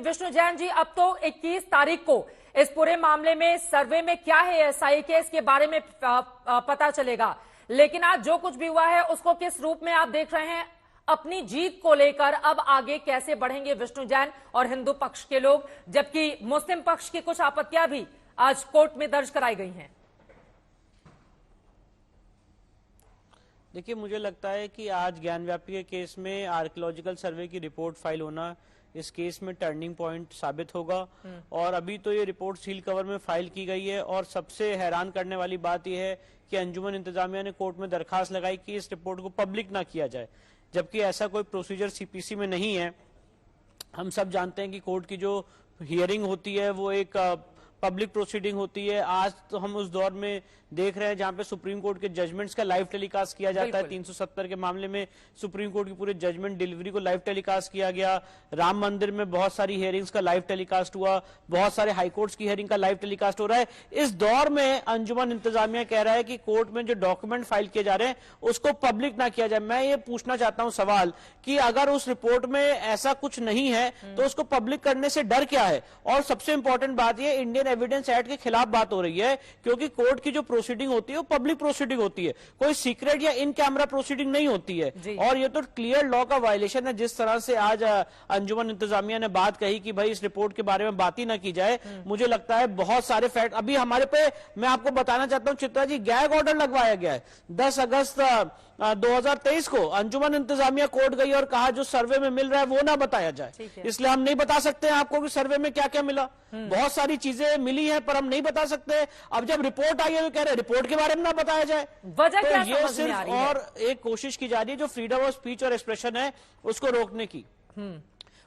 विष्णु जैन जी, अब तो 21 तारीख को इस पूरे मामले में सर्वे में क्या है एएसआई के, इसके बारे में पता चलेगा। लेकिन आज जो कुछ भी हुआ है उसको किस रूप में आप देख रहे हैं? अपनी जीत को लेकर अब आगे कैसे बढ़ेंगे विष्णु जैन और हिंदू पक्ष के लोग, जबकि मुस्लिम पक्ष की कुछ आपत्तियां भी आज कोर्ट में दर्ज कराई गई हैं? देखिए, मुझे लगता है कि आज ज्ञानव्यापी के केस में आर्कियोलॉजिकल सर्वे की रिपोर्ट फाइल होना इस केस में टर्निंग पॉइंट साबित होगा। और अभी तो ये रिपोर्ट सील कवर में फाइल की गई है और सबसे हैरान करने वाली बात यह है कि अंजुमन इंतजामिया ने कोर्ट में दरखास्त लगाई कि इस रिपोर्ट को पब्लिक ना किया जाए, जबकि ऐसा कोई प्रोसीजर सीपीसी में नहीं है। हम सब जानते हैं कि कोर्ट की जो हियरिंग होती है वो एक पब्लिक प्रोसीडिंग होती है। आज तो हम उस दौर में देख रहे हैं जहां पे सुप्रीम कोर्ट के जजमेंट्स का लाइव टेलीकास्ट किया जाता है। 370 के मामले में सुप्रीम कोर्ट की पूरे जजमेंट डिलीवरी को लाइव टेलीकास्ट किया गया। राम मंदिर में बहुत सारी हियरिंग्स का लाइव टेलीकास्ट हुआ, बहुत सारे हाईकोर्ट्स की हियरिंग का लाइव टेलीकास्ट हो रहा है। इस दौर में अंजुमन इंतजामिया कह रहा है कि कोर्ट में जो डॉक्यूमेंट फाइल किए जा रहे हैं उसको पब्लिक ना किया जाए। मैं ये पूछना चाहता हूं सवाल कि अगर उस रिपोर्ट में ऐसा कुछ नहीं है तो उसको पब्लिक करने से डर क्या है? और सबसे इंपॉर्टेंट बात यह इंडियन एविडेंस एक्ट के खिलाफ बात हो रही है, क्योंकि कोर्ट की जो प्रोसीडिंग होती है वो पब्लिक प्रोसीडिंग होती है, कोई सीक्रेट या इन कैमरा प्रोसीडिंग नहीं होती है। और ये तो क्लियर लॉ का वायलेशन है। जिस तरह से आज अंजुमन इंतजामिया ने बात कही कि भाई इस रिपोर्ट के बारे में बात ही ना की जाए, मुझे लगता है बहुत सारे फैक्ट अभी हमारे पे, मैं आपको बताना चाहता हूं चित्रा जी, गैग ऑर्डर लगवाया गया है। 10 अगस्त 2023 को अंजुमन इंतजामिया कोर्ट गई और कहा जो सर्वे में मिल रहा है वो ना बताया जाए, इसलिए हम नहीं बता सकते हैं आपको कि सर्वे में क्या क्या मिला। बहुत सारी चीजें मिली हैं पर हम नहीं बता सकते। अब जब रिपोर्ट आई है तो कह रहे रिपोर्ट के बारे में ना बताया जाए। वजह तो क्या ये सिर्फ और एक कोशिश की जा रही है जो फ्रीडम ऑफ स्पीच और एक्सप्रेशन है उसको रोकने की।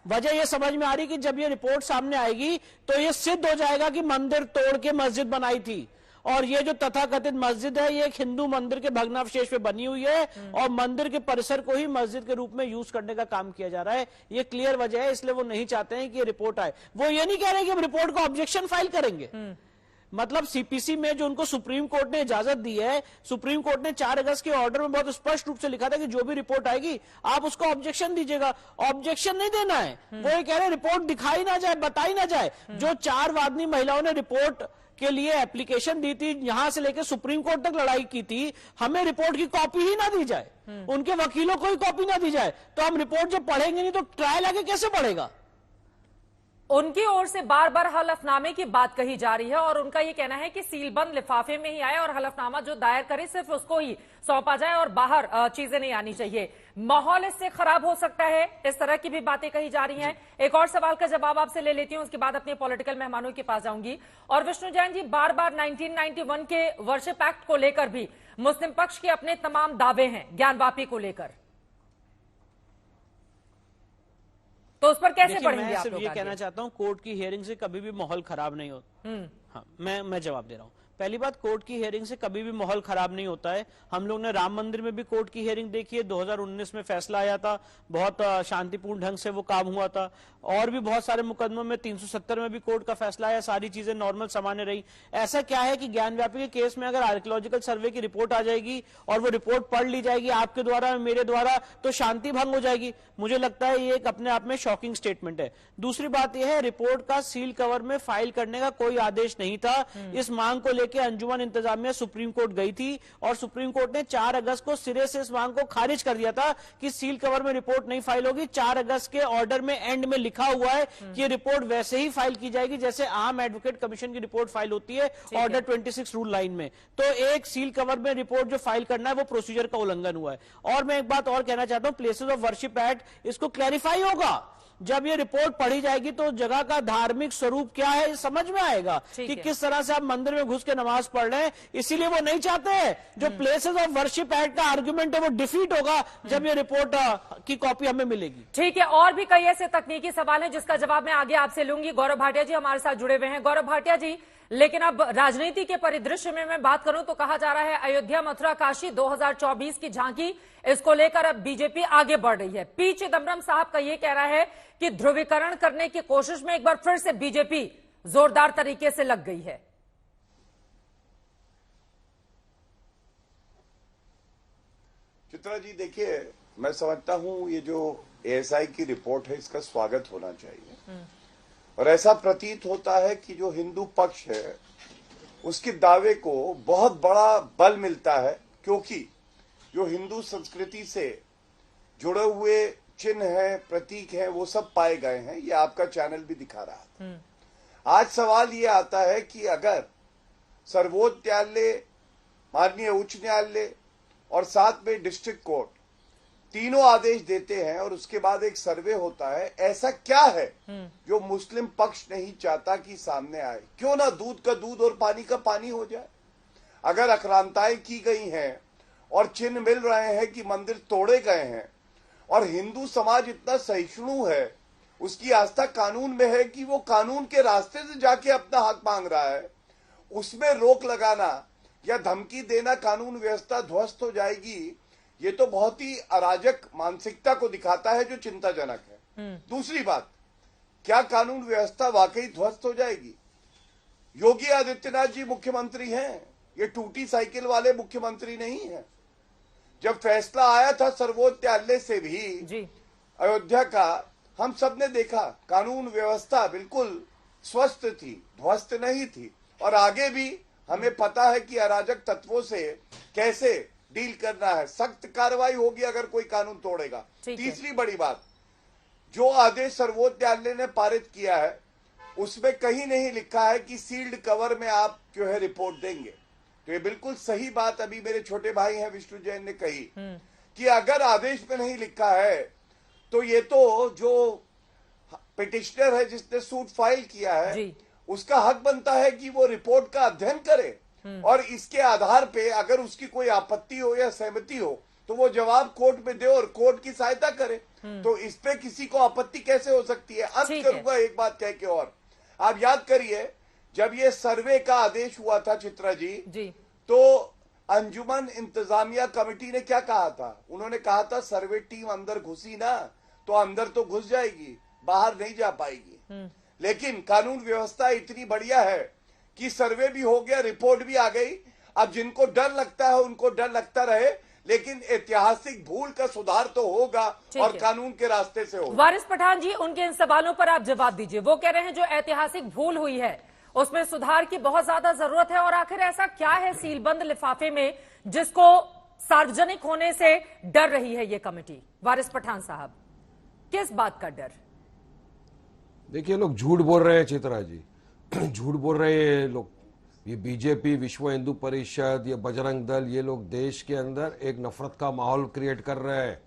वजह यह समझ में आ रही कि जब ये रिपोर्ट सामने आएगी तो ये सिद्ध हो जाएगा कि मंदिर तोड़ के मस्जिद बनाई थी, और ये जो तथाकथित मस्जिद है ये एक हिंदू मंदिर के भग्नावशेष पे बनी हुई है और मंदिर के परिसर को ही मस्जिद के रूप में यूज करने का काम किया जा रहा है। ये क्लियर वजह है, इसलिए वो नहीं चाहते हैं कि ये रिपोर्ट आए। वो ये नहीं कह रहे कि हम रिपोर्ट को ऑब्जेक्शन फाइल करेंगे। मतलब सीपीसी में जो उनको सुप्रीम कोर्ट ने इजाजत दी है, सुप्रीम कोर्ट ने 4 अगस्त के ऑर्डर में बहुत स्पष्ट रूप से लिखा था कि जो भी रिपोर्ट आएगी आप उसको ऑब्जेक्शन दीजिएगा। ऑब्जेक्शन नहीं देना है, वो ये कह रहे रिपोर्ट दिखाई ना जाए, बताई ना जाए। जो 4 वादनी महिलाओं ने रिपोर्ट के लिए एप्लीकेशन दी थी, यहां से लेकर सुप्रीम कोर्ट तक लड़ाई की थी, हमें रिपोर्ट की कॉपी ही ना दी जाए, उनके वकीलों को ही कॉपी ना दी जाए, तो हम रिपोर्ट जब पढ़ेंगे नहीं तो ट्रायल आगे कैसे पढ़ेगा? उनकी ओर से बार बार हलफनामे की बात कही जा रही है और उनका यह कहना है कि सीलबंद लिफाफे में ही आए और हलफनामा जो दायर करे सिर्फ उसको ही सौंपा जाए और बाहर चीजें नहीं आनी चाहिए। माहौल इससे खराब हो सकता है, इस तरह की भी बातें कही जा रही हैं। एक और सवाल का जवाब आपसे ले लेती हूं, उसके बाद अपने पॉलिटिकल मेहमानों के पास जाऊंगी। और विष्णु जैन जी, बार बार 1991 के वर्शिप एक्ट को लेकर भी मुस्लिम पक्ष के अपने तमाम दावे हैं ज्ञानवापी को लेकर, तो उस पर कैसे बढ़ेंगे आप लोग? मैं सिर्फ ये कहना चाहता हूं कोर्ट की हियरिंग से कभी भी माहौल खराब नहीं होता। हाँ, मैं जवाब दे रहा हूं। पहली बात, कोर्ट की हियरिंग से कभी भी माहौल खराब नहीं होता है। हम लोग ने राम मंदिर में भी कोर्ट की हियरिंग देखी है, 2019 में फैसला आया था, बहुत शांतिपूर्ण ढंग से वो काम हुआ था। और भी बहुत सारे मुकदमों में 370 में भी कोर्ट का फैसला आया, सारी चीजें नॉर्मल सामान्य रही। ऐसा क्या है कि ज्ञानव्यापी के केस में अगर आर्कियोलॉजिकल सर्वे की रिपोर्ट आ जाएगी और वो रिपोर्ट पढ़ ली जाएगी आपके द्वारा मेरे द्वारा, तो शांति भंग हो जाएगी। मुझे लगता है ये एक अपने आप में शॉकिंग स्टेटमेंट है। दूसरी बात यह है, रिपोर्ट का सील कवर में फाइल करने का कोई आदेश नहीं था। इस मांग को लेकर अंजुमन इंतजामिया सुप्रीम कोर्ट गई थी और सुप्रीम कोर्ट ने 4 अगस्त को सिरे से इस मांग को खारिज कर दिया था कि सील कवर में रिपोर्ट नहीं फाइल होगी। 4 अगस्त के ऑर्डर में एंड में लिखा हुआ है कि ये रिपोर्ट वैसे ही फाइल की जाएगी जैसे आम एडवोकेट कमीशन की रिपोर्ट फाइल होती है ऑर्डर 26 रूल लाइन में। तो एक सील कवर में रिपोर्ट जो फाइल करना है वो प्रोसीजर का उल्लंघन हुआ है। और मैं एक बात और कहना चाहता हूं, प्लेसेस ऑफ वर्शिप एक्ट इसको क्लैरिफाई होगा। जब ये रिपोर्ट पढ़ी जाएगी तो जगह का धार्मिक स्वरूप क्या है समझ में आएगा कि किस तरह से आप मंदिर में घुस के नमाज पढ़ रहे हैं। इसीलिए वो नहीं चाहते हैं, जो प्लेसेस ऑफ वर्शिप एक्ट का आर्गुमेंट है वो डिफीट होगा जब ये रिपोर्ट की कॉपी हमें मिलेगी। ठीक है, और भी कई ऐसे तकनीकी सवाल हैं जिसका जवाब मैं आगे आपसे लूंगी। गौरव भाटिया जी हमारे साथ जुड़े हुए हैं। गौरव भाटिया जी, लेकिन अब राजनीति के परिदृश्य में मैं बात करूं तो कहा जा रहा है अयोध्या मथुरा काशी 2024 की झांकी, इसको लेकर अब बीजेपी आगे बढ़ रही है। पी चिदम्बरम साहब का यह कहना है कि ध्रुवीकरण करने की कोशिश में एक बार फिर से बीजेपी जोरदार तरीके से लग गई है। चित्रा जी, देखिए, मैं समझता हूं ये जो एएसआई की रिपोर्ट है इसका स्वागत होना चाहिए। और ऐसा प्रतीत होता है कि जो हिंदू पक्ष है उसके दावे को बहुत बड़ा बल मिलता है, क्योंकि जो हिंदू संस्कृति से जुड़े हुए चिन्ह हैं, प्रतीक हैं, वो सब पाए गए हैं। ये आपका चैनल भी दिखा रहा था। आज सवाल ये आता है कि अगर सर्वोच्च न्यायालय, माननीय उच्च न्यायालय और साथ में डिस्ट्रिक्ट कोर्ट तीनों आदेश देते हैं और उसके बाद एक सर्वे होता है, ऐसा क्या है जो मुस्लिम पक्ष नहीं चाहता कि सामने आए? क्यों ना दूध का दूध और पानी का पानी हो जाए। अगर आक्रांताएं की गई हैं और चिन्ह मिल रहे हैं कि मंदिर तोड़े गए हैं और हिंदू समाज इतना सहिष्णु है, उसकी आस्था कानून में है कि वो कानून के रास्ते से जाके अपना हक मांग रहा है, उसमें रोक लगाना या धमकी देना कानून व्यवस्था ध्वस्त हो जाएगी, ये तो बहुत ही अराजक मानसिकता को दिखाता है, जो चिंताजनक है। दूसरी बात, क्या कानून व्यवस्था वाकई ध्वस्त हो जाएगी? योगी आदित्यनाथ जी मुख्यमंत्री हैं, ये टूटी साइकिल वाले मुख्यमंत्री नहीं हैं। जब फैसला आया था सर्वोच्च न्यायालय से भी अयोध्या का, हम सबने देखा कानून व्यवस्था बिल्कुल स्वस्थ थी, ध्वस्त नहीं थी। और आगे भी हमें पता है कि अराजक तत्वों से कैसे डील करना है, सख्त कार्रवाई होगी अगर कोई कानून तोड़ेगा। तीसरी बड़ी बात, जो आदेश सर्वोच्च न्यायालय ने पारित किया है उसमें कहीं नहीं लिखा है कि सील्ड कवर में आप जो है रिपोर्ट देंगे। तो ये बिल्कुल सही बात अभी मेरे छोटे भाई हैं विष्णु जैन ने कही कि अगर आदेश में नहीं लिखा है तो ये तो जो पिटिशनर है जिसने सूट फाइल किया है उसका हक बनता है कि वो रिपोर्ट का अध्ययन करे और इसके आधार पे अगर उसकी कोई आपत्ति हो या सहमति हो तो वो जवाब कोर्ट में दे और कोर्ट की सहायता करे। तो इस पे किसी को आपत्ति कैसे हो सकती है? अंत करूंगा एक बात कह के, और आप याद करिए जब ये सर्वे का आदेश हुआ था चित्रा जी, तो अंजुमन इंतजामिया कमेटी ने क्या कहा था? उन्होंने कहा था सर्वे टीम अंदर घुसी ना तो अंदर तो घुस जाएगी, बाहर नहीं जा पाएगी। लेकिन कानून व्यवस्था इतनी बढ़िया है कि सर्वे भी हो गया, रिपोर्ट भी आ गई। अब जिनको डर लगता है उनको डर लगता रहे, लेकिन ऐतिहासिक भूल का सुधार तो होगा और कानून के रास्ते से होगा। वारिस पठान जी, उनके इन सवालों पर आप जवाब दीजिए। वो कह रहे हैं जो ऐतिहासिक भूल हुई है उसमें सुधार की बहुत ज्यादा जरूरत है, और आखिर ऐसा क्या है सीलबंद लिफाफे में जिसको सार्वजनिक होने से डर रही है ये कमेटी? वारिस पठान साहब, किस बात का डर? देखिए, लोग झूठ बोल रहे हैं चित्रा जी, झूठ बोल रहे हैं लोग। ये बीजेपी, विश्व हिंदू परिषद, ये बजरंग दल, ये लोग देश के अंदर एक नफरत का माहौल क्रिएट कर रहे हैं।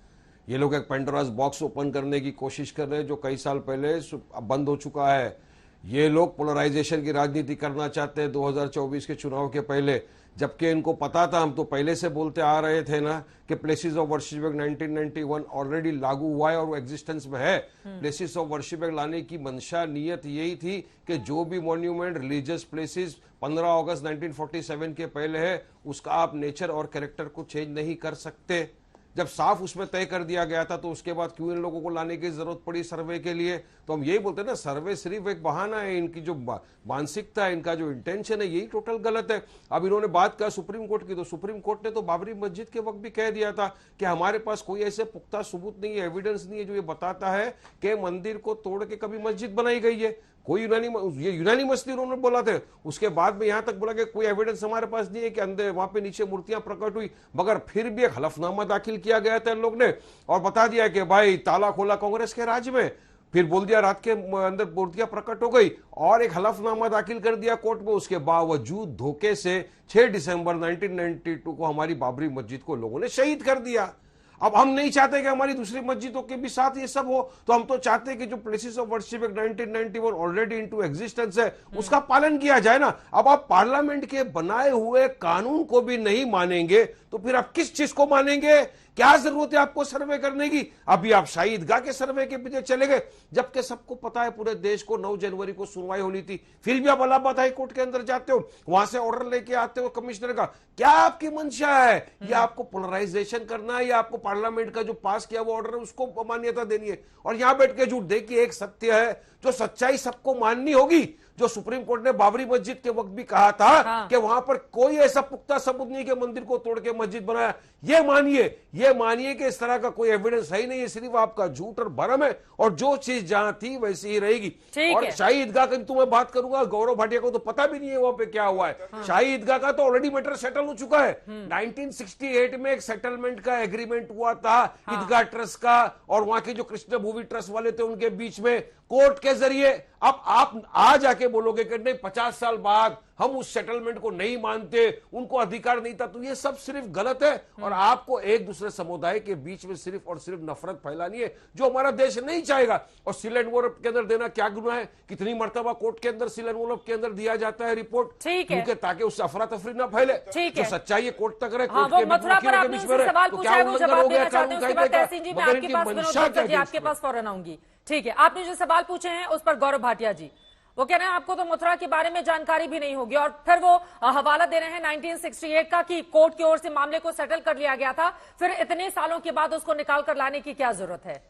ये लोग एक पेंडोरास बॉक्स ओपन करने की कोशिश कर रहे हैं जो कई साल पहले बंद हो चुका है। ये लोग पोलराइजेशन की राजनीति करना चाहते हैं 2024 के चुनाव के पहले, जबकि इनको पता था, हम तो पहले से बोलते आ रहे थे ना कि places of worship act 1991 already लागू हुआ है और वो एग्जिस्टेंस में है। प्लेसेस ऑफ वर्शिप एक्ट लाने की मंशा, नियत यही थी कि जो भी मॉन्यूमेंट, रिलीजियस प्लेसेस 15 अगस्त 1947 के पहले है उसका आप नेचर और कैरेक्टर को चेंज नहीं कर सकते। जब साफ उसमें तय कर दिया गया था तो उसके बाद क्यों इन लोगों को लाने की जरूरत पड़ी सर्वे के लिए? तो हम यही बोलते हैं ना, सर्वे सिर्फ एक बहाना है। इनकी जो मानसिकता है, इनका जो इंटेंशन है, यही टोटल गलत है। अब इन्होंने बात कहा सुप्रीम कोर्ट की, तो सुप्रीम कोर्ट ने तो बाबरी मस्जिद के वक्त भी कह दिया था कि हमारे पास कोई ऐसे पुख्ता सबूत नहीं है, एविडेंस नहीं है जो ये बताता है कि मंदिर को तोड़ के कभी मस्जिद बनाई गई है। कोई यूनानिमसली उन्होंने बोला था। उसके बाद में यहां तक बोला कि कोई एविडेंस हमारे पास नहीं है कि अंदर वहां पे नीचे मूर्तियां प्रकट हुई, मगर फिर भी एक हलफनामा दाखिल किया गया था इन लोग ने और बता दिया कि भाई ताला खोला कांग्रेस के राज में। फिर बोल दिया रात के अंदर मूर्तियां प्रकट हो गई और एक हलफनामा दाखिल कर दिया कोर्ट में। उसके बावजूद धोखे से 6 दिसंबर 1992 को हमारी बाबरी मस्जिद को लोगों ने शहीद कर दिया। अब हम नहीं चाहते कि हमारी दूसरी मस्जिदों के भी साथ ये सब हो, तो हम तो चाहते हैं कि जो places of worship act 1991 already into existence है उसका पालन किया जाए ना। अब आप पार्लियामेंट के बनाए हुए कानून को भी नहीं मानेंगे तो फिर आप किस चीज को मानेंगे? क्या जरूरत है आपको सर्वे करने की? अभी आप शाही ईदगाह के सर्वे के पीछे चले गए, जबकि सबको पता है पूरे देश को 9 जनवरी को सुनवाई होनी थी, फिर भी आप इलाहाबाद हाई कोर्ट के अंदर जाते हो, वहां से ऑर्डर लेके आते हो कमिश्नर का। क्या आपकी मंशा है? या आपको पोलराइजेशन करना है या आपको पार्लियामेंट का जो पास किया वो ऑर्डर है उसको मान्यता देनी है? और यहां बैठ के झूठ। देखिए, एक सत्य है, जो सच्चाई सबको माननी होगी जो सुप्रीम कोर्ट ने बाबरी मस्जिद के वक्त भी कहा था हाँ। कि वहां पर कोई ऐसा पुख्ता सबूत नहीं कि मंदिर को तोड़ के मस्जिद बनाया। ये मानिए कि इस तरह का कोई एविडेंस है ही नहीं, ये सिर्फ आपका झूठ और भरम है, और जो चीज जहां थी वैसी ही रहेगी। ठीक और है। शाही ईदगाह की तो मैं बात करूंगा, गौरव भाटिया को तो पता भी नहीं है वहां पे क्या हुआ है। शाही ईदगाह का तो ऑलरेडी मैटर सेटल हो चुका है। 1968 में एक सेटलमेंट का एग्रीमेंट हुआ था ईदगाह ट्रस्ट का और वहां के जो कृष्ण भूवि ट्रस्ट वाले थे उनके बीच में, कोर्ट के जरिए। अब आप आज आके बोलोगे कि नहीं 50 साल बाद हम उस सेटलमेंट को नहीं मानते, उनको अधिकार नहीं था, तो ये सब सिर्फ गलत है। और आपको एक दूसरे समुदाय के बीच में सिर्फ और सिर्फ नफरत फैलानी है, जो हमारा देश नहीं चाहेगा। और सील एंड वोरप के अंदर देना क्या गुनाह है? कितनी मर्तबा कोर्ट के अंदर सील एंड वोरप के अंदर दिया जाता है रिपोर्ट, ठीक है, क्योंकि ताकि उससे अफरा तफरी ना फैले। ठीक जो है। सच्चाई है कोर्ट तक रहे, हाँ, कोर्ट वो के बीच मथुरा पर वकीलों के आपने बीच उनसे में रहे, सवाल तो पूछा क्या है, वो उल्लंघन जवाब हो गया देना चाहते हैं। कानून उसके कायदे बाद का? तहसीन जी मैं मगर आपके इनकी पास मंशा विनोद क्या दत्ता जी है आपके इसमें? पास फौरन आऊंगी। ठीक है, आपने जो सवाल पूछे हैं उस पर गौरव भाटिया जी वो कह रहे हैं आपको तो मथुरा के बारे में जानकारी भी नहीं होगी, और फिर वो हवाला दे रहे हैं 1968 का कि कोर्ट की ओर से मामले को सेटल कर लिया गया था, फिर इतने सालों के बाद उसको निकाल कर लाने की क्या जरूरत है?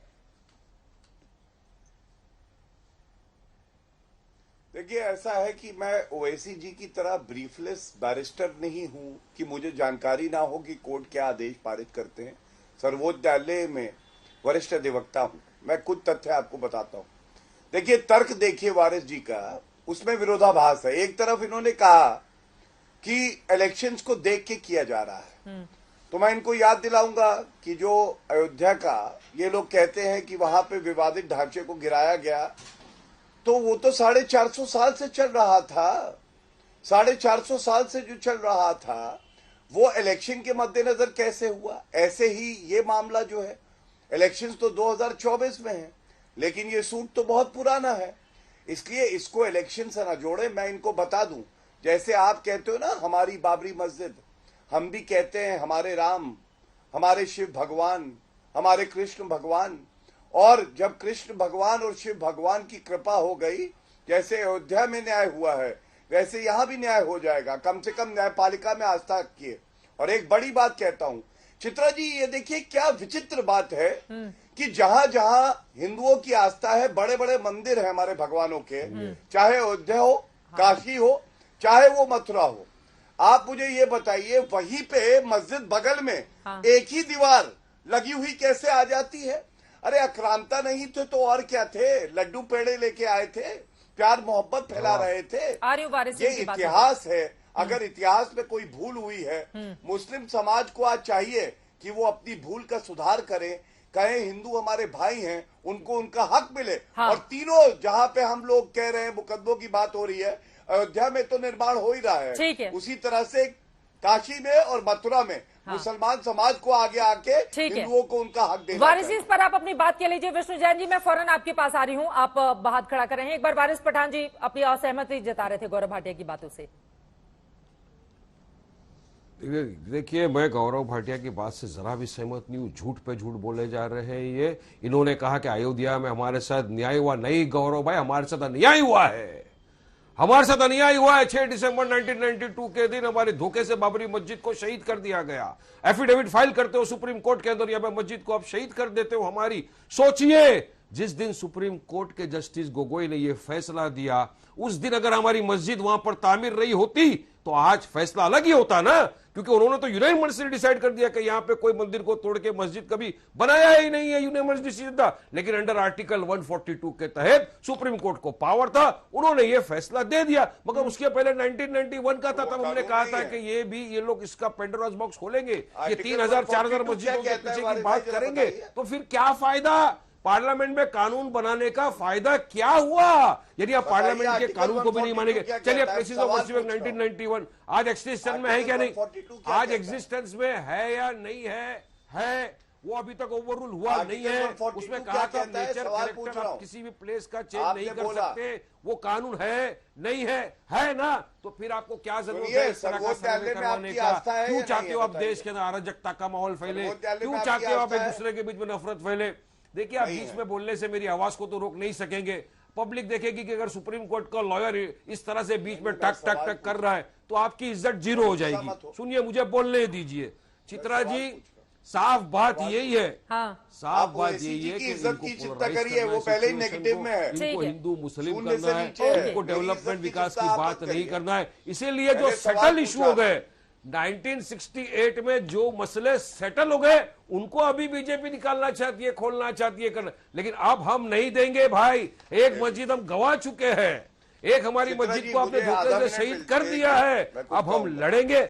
देखिए, ऐसा है कि मैं ओवैसी जी की तरह ब्रीफलेस बैरिस्टर नहीं हूं कि मुझे जानकारी ना हो कि कोर्ट क्या आदेश पारित करते हैं। सर्वोच्च न्यायालय में वरिष्ठ अधिवक्ता हूं, मैं कुछ तथ्य आपको बताता हूं। देखिए, तर्क देखिए वारिस जी का, उसमें विरोधाभास है। एक तरफ इन्होंने कहा कि इलेक्शंस को देख के किया जा रहा है, तो मैं इनको याद दिलाऊंगा कि जो अयोध्या का ये लोग कहते हैं कि वहां पे विवादित ढांचे को गिराया गया, तो वो तो 450 साल से चल रहा था। 450 साल से जो चल रहा था वो इलेक्शन के मद्देनजर कैसे हुआ? ऐसे ही ये मामला जो है, इलेक्शंस तो 2024 में है, लेकिन ये सूट तो बहुत पुराना है, इसलिए इसको इलेक्शन से ना जोड़े। मैं इनको बता दूं, जैसे आप कहते हो ना हमारी बाबरी मस्जिद, हम भी कहते हैं हमारे राम, हमारे शिव भगवान, हमारे कृष्ण भगवान। और जब कृष्ण भगवान और शिव भगवान की कृपा हो गई, जैसे अयोध्या में न्याय हुआ है वैसे यहां भी न्याय हो जाएगा। कम से कम न्यायपालिका में आस्था रखिए। और एक बड़ी बात कहता हूं चित्रा जी, ये देखिए क्या विचित्र बात है कि जहां जहां हिंदुओं की आस्था है, बड़े बड़े मंदिर हैं हमारे भगवानों के, चाहे अयोध्या हो, काशी हो, चाहे वो मथुरा हो, आप मुझे ये बताइए वहीं पे मस्जिद बगल में एक ही दीवार लगी हुई कैसे आ जाती है? अरे आक्रांता नहीं थे तो और क्या थे? लड्डू पेड़े लेके आए थे, प्यार मोहब्बत फैला रहे थे। ये इतिहास है। अगर इतिहास में कोई भूल हुई है, मुस्लिम समाज को आज चाहिए कि वो अपनी भूल का सुधार करें, कहें हिंदू हमारे भाई हैं, उनको उनका हक मिले। और तीनों जहां पे हम लोग कह रहे हैं मुकदमों की बात हो रही है, अयोध्या में तो निर्माण हो ही रहा है, उसी तरह से काशी में और मथुरा में मुसलमान समाज को आगे आके हिंदुओं को उनका हक देना। वारिस इस पर आप अपनी बात कह लीजिए। विष्णु जैन जी, मैं फौरन आपके पास आ रही हूं, आप हाथ खड़ा कर रहे हैं। एक बार वारिस पठान जी अपनी असहमति जता रहे थे गौरव भाटिया की बातों से। देखिए, मैं गौरव भाटिया की बात से जरा भी सहमत नहीं हूँ। झूठ पे झूठ बोले जा रहे हैं ये। इन्होंने कहा कि अयोध्या में हमारे साथ न्याय हुआ। नहीं गौरव भाई, हमारे साथ अन्याय हुआ है। हमारे साथ अन्याय हुआ है। 6 दिसंबर 1992 के दिन हमारे धोखे से बाबरी मस्जिद को शहीद कर दिया गया। एफिडेविट फाइल करते हो सुप्रीम कोर्ट के अंदर, यहाँ पे मस्जिद को आप शहीद कर देते हो हमारी। सोचिए, जिस दिन सुप्रीम कोर्ट के जस्टिस गोगोई ने यह फैसला दिया, उस दिन अगर हमारी मस्जिद वहां पर तामीर रही होती तो आज फैसला अलग ही होता ना, क्योंकि उन्होंने तो यूनानिमसली डिसाइड कर दिया कि यहां पे कोई मंदिर को तोड़ के मस्जिद कभी बनाया ही नहीं है। यूनानिमस डिसीजन था। लेकिन अंडर आर्टिकल 142 के तहत सुप्रीम कोर्ट को पावर था, उन्होंने ये फैसला दे दिया। मगर उसके पहले 1991 का था, तब हमने कहा था कि ये लोग इसका पेंडोरास बॉक्स खोलेंगे, ये 3000 4000 मस्जिदों के पीछे की बात करेंगे, तो फिर क्या फायदा? पार्लियामेंट में कानून बनाने का फायदा क्या हुआ यदि आप पार्लियामेंट के कानून को भी नहीं मानेंगे? चलिए, प्लेसेस ऑफ वर्शिप 1991 आज एक्सिस्टेंस में है क्या? नहीं, आज एक्सिस्टेंस में है या नहीं है वो अभी तक ओवररूल हुआ नहीं है। उसमें कहा था नेचर कैरेक्टर आप किसी भी प्लेस का चेंज नहीं कर सकते। वो कानून है नहीं है ना? तो फिर आपको क्या जरूरत है इस तरह का सर्वे करवाने का? क्यों चाहते हो आप देश के अंदर अराजकता का माहौल फैले? क्यों चाहते हो आप एक दूसरे के बीच में नफरत फैले? देखिए, आप बीच में बोलने से मेरी आवाज को तो रोक नहीं सकेंगे। पब्लिक देखेगी कि अगर सुप्रीम कोर्ट का लॉयर इस तरह से बीच में टक टक टक कर रहा है तो आपकी इज्जत जीरो हो जाएगी। सुनिए, मुझे बोलने दीजिए। चित्रा जी, साफ बात यही है, हाँ साफ आप बात ओवैसी यही जी है की कि इज्जत इनको की चिंता polarize करिए, करना वो है पहले ही situation नेगेटिव को, में है। इनको ठीक है। हिंदू मुस्लिम शून्य से करना है, नीचे है। इनको मेरी डेवलपमेंट इज्जत की विकास चिंता की आप बात मत नहीं करिए। करना है। इसीलिए जो मैंने सवाल सेटल इशू हो पूछा। गए 1968 में, जो मसले सेटल हो गए, उनको अभी बीजेपी निकालना चाहती है, खोलना चाहती है, करना, लेकिन अब हम नहीं देंगे भाई। एक मस्जिद हम गंवा चुके हैं, एक हमारी चित्रा मस्जिद जी, को आपने मुझे धोखे आधा से मिनट शहीद मिल- कर एक दिया मिनट, है। मैं कुछ अब हम कहूंगा। लड़ेंगे,